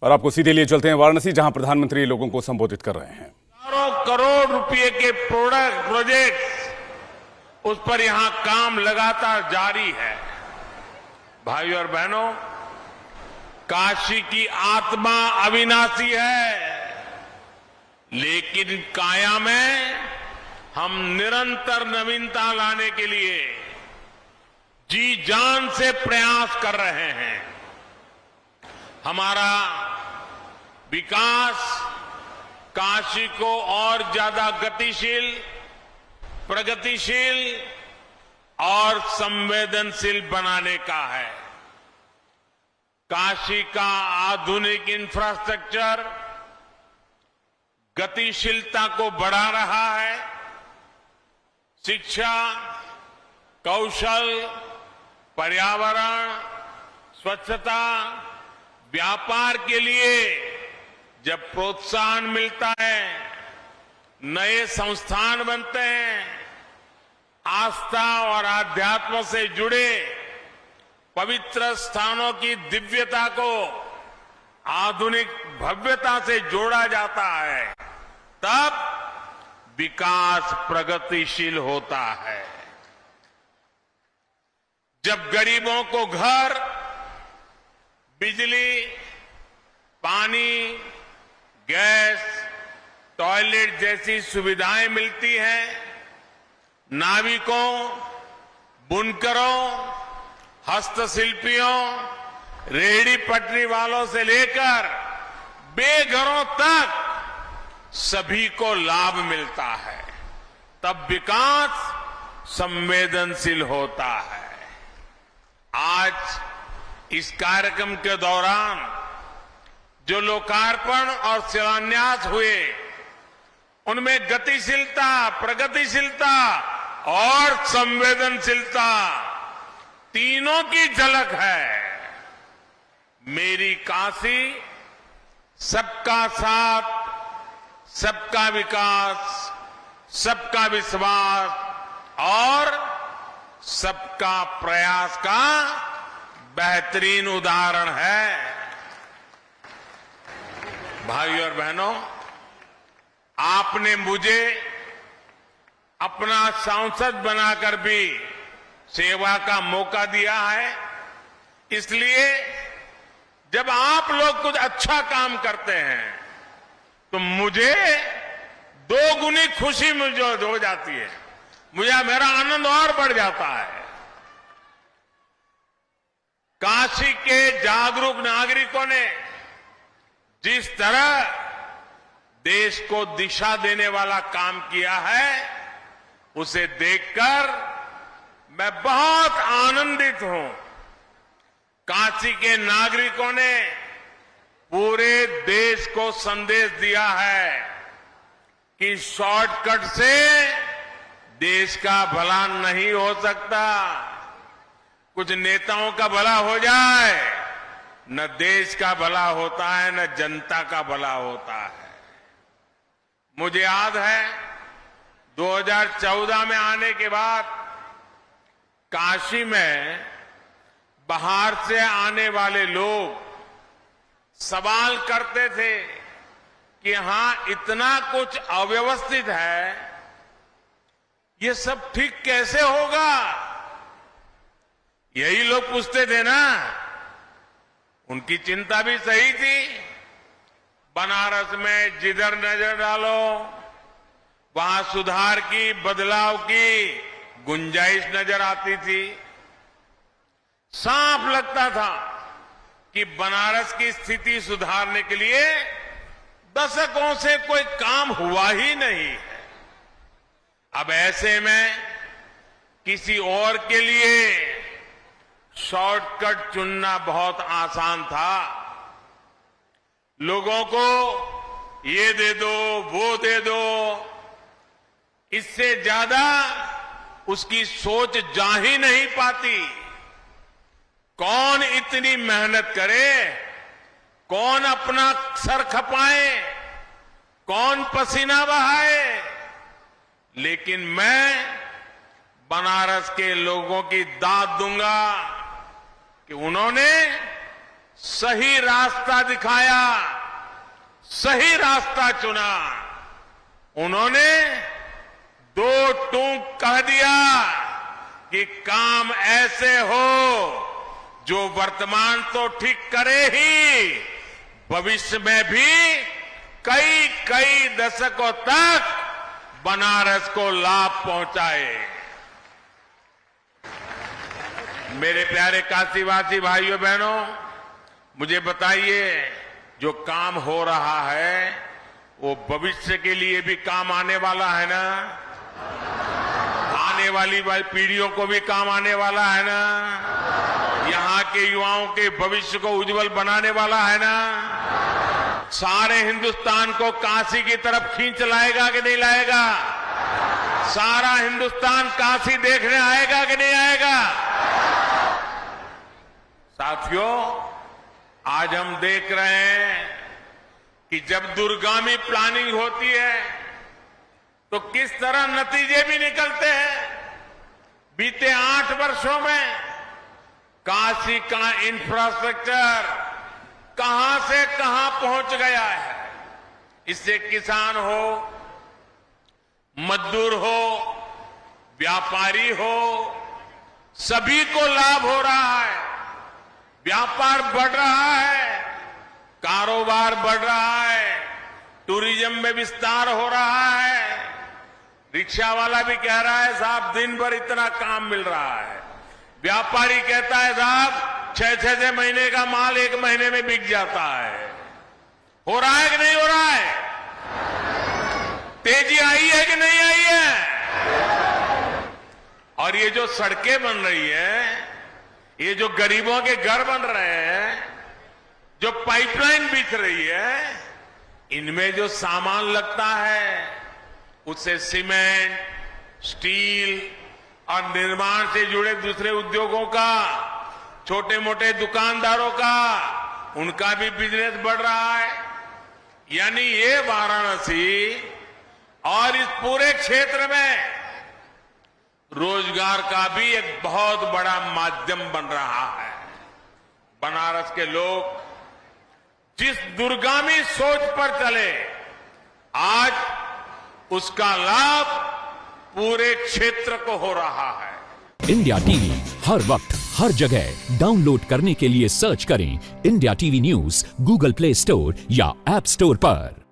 और आपको सीधे लिए चलते हैं वाराणसी, जहां प्रधानमंत्री लोगों को संबोधित कर रहे हैं। हजारों करोड़ रुपए के प्रोजेक्ट उस पर यहां काम लगातार जारी है। भाइयों और बहनों, काशी की आत्मा अविनाशी है, लेकिन काया में हम निरंतर नवीनता लाने के लिए जी जान से प्रयास कर रहे हैं। हमारा विकास काशी को और ज्यादा गतिशील, प्रगतिशील और संवेदनशील बनाने का है। काशी का आधुनिक इंफ्रास्ट्रक्चर गतिशीलता को बढ़ा रहा है। शिक्षा, कौशल, पर्यावरण, स्वच्छता, व्यापार के लिए जब प्रोत्साहन मिलता है, नए संस्थान बनते हैं, आस्था और आध्यात्म से जुड़े पवित्र स्थानों की दिव्यता को आधुनिक भव्यता से जोड़ा जाता है, तब विकास प्रगतिशील होता है। जब गरीबों को घर, बिजली, पानी, गैस, टॉयलेट जैसी सुविधाएं मिलती हैं, नाविकों, बुनकरों, हस्तशिल्पियों, रेहड़ी पटरी वालों से लेकर बेघरों तक सभी को लाभ मिलता है, तब विकास संवेदनशील होता है। आज इस कार्यक्रम के दौरान जो लोकार्पण और शिलान्यास हुए, उनमें गतिशीलता, प्रगतिशीलता और संवेदनशीलता तीनों की झलक है। मेरी काशी सबका साथ, सबका विकास, सबका विश्वास और सबका प्रयास का बेहतरीन उदाहरण है। भाइयों और बहनों, आपने मुझे अपना सांसद बनाकर भी सेवा का मौका दिया है, इसलिए जब आप लोग कुछ अच्छा काम करते हैं तो मुझे दोगुनी खुशी मुझे हो जाती है, मेरा आनंद और बढ़ जाता है। काशी के जागरूक नागरिकों ने जिस तरह देश को दिशा देने वाला काम किया है, उसे देखकर मैं बहुत आनंदित हूं। काशी के नागरिकों ने पूरे देश को संदेश दिया है कि शॉर्टकट से देश का भला नहीं हो सकता। कुछ नेताओं का भला हो जाए, न देश का भला होता है, न जनता का भला होता है। मुझे याद है 2014 में आने के बाद काशी में बाहर से आने वाले लोग सवाल करते थे कि यहां इतना कुछ अव्यवस्थित है, ये सब ठीक कैसे होगा? यही लोग पूछते थे ना। उनकी चिंता भी सही थी। बनारस में जिधर नजर डालो वहां सुधार की, बदलाव की गुंजाइश नजर आती थी। साफ लगता था कि बनारस की स्थिति सुधारने के लिए दशकों से कोई काम हुआ ही नहीं है। अब ऐसे में किसी और के लिए शॉर्टकट चुनना बहुत आसान था। लोगों को ये दे दो, वो दे दो, इससे ज्यादा उसकी सोच जा ही नहीं पाती। कौन इतनी मेहनत करे, कौन अपना सर खपाए, कौन पसीना बहाए, लेकिन मैं बनारस के लोगों की दाद दूंगा कि उन्होंने सही रास्ता दिखाया, सही रास्ता चुना। उन्होंने दो टूक कह दिया कि काम ऐसे हो जो वर्तमान तो ठीक करे ही, भविष्य में भी कई कई दशकों तक बनारस को लाभ पहुंचाए। मेरे प्यारे काशीवासी भाइयों बहनों, मुझे बताइए, जो काम हो रहा है वो भविष्य के लिए भी काम आने वाला है ना? आने वाली पीढ़ियों को भी काम आने वाला है ना? यहां के युवाओं के भविष्य को उज्जवल बनाने वाला है ना? सारे हिंदुस्तान को काशी की तरफ खींच लाएगा कि नहीं लाएगा? सारा हिंदुस्तान काशी देखने आएगा कि नहीं आएगा? साथियों, आज हम देख रहे हैं कि जब दूरगामी प्लानिंग होती है तो किस तरह नतीजे भी निकलते हैं। बीते 8 वर्षों में काशी का इंफ्रास्ट्रक्चर कहां से कहां पहुंच गया है। इससे किसान हो, मजदूर हो, व्यापारी हो, सभी को लाभ हो रहा है। व्यापार बढ़ रहा है, कारोबार बढ़ रहा है, टूरिज्म में विस्तार हो रहा है। रिक्शा वाला भी कह रहा है साहब दिन भर इतना काम मिल रहा है। व्यापारी कहता है साहब 6 महीने का माल 1 महीने में बिक जाता है। हो रहा है कि नहीं हो रहा है? तेजी आई है कि नहीं आई है? और ये जो सड़कें बन रही है, ये जो गरीबों के घर बन रहे हैं, जो पाइपलाइन बिछ रही है, इनमें जो सामान लगता है उससे सीमेंट, स्टील और निर्माण से जुड़े दूसरे उद्योगों का, छोटे मोटे दुकानदारों का, उनका भी बिजनेस बढ़ रहा है। यानी ये वाराणसी और इस पूरे क्षेत्र में रोजगार का भी एक बहुत बड़ा माध्यम बन रहा है। बनारस के लोग जिस दूरगामी सोच पर चले, आज उसका लाभ पूरे क्षेत्र को हो रहा है। इंडिया टीवी हर वक्त हर जगह डाउनलोड करने के लिए सर्च करें India TV news Google play store या ऐप स्टोर पर।